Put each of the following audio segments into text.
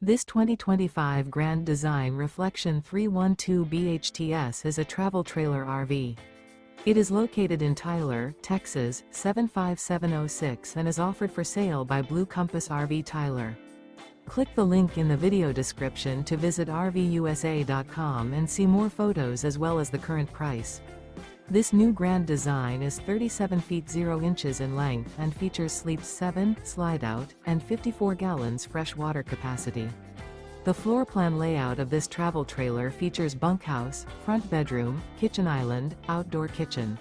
This 2025 Grand Design Reflection 312 BHTS is a travel trailer RV. It is located in Tyler, Texas, 75706 and is offered for sale by Blue Compass RV Tyler. Click the link in the video description to visit RVUSA.com and see more photos as well as the current price. This new Grand Design is 37 feet 0 inches in length and features sleeps 7, Slideout, and 54 gallons fresh water capacity. The floor plan layout of this travel trailer features bunkhouse, front bedroom, kitchen island, outdoor kitchen.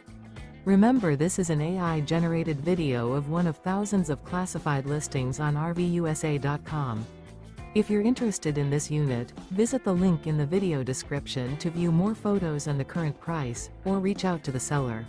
Remember, this is an AI-generated video of one of thousands of classified listings on RVUSA.com. If you're interested in this unit, visit the link in the video description to view more photos and the current price, or reach out to the seller.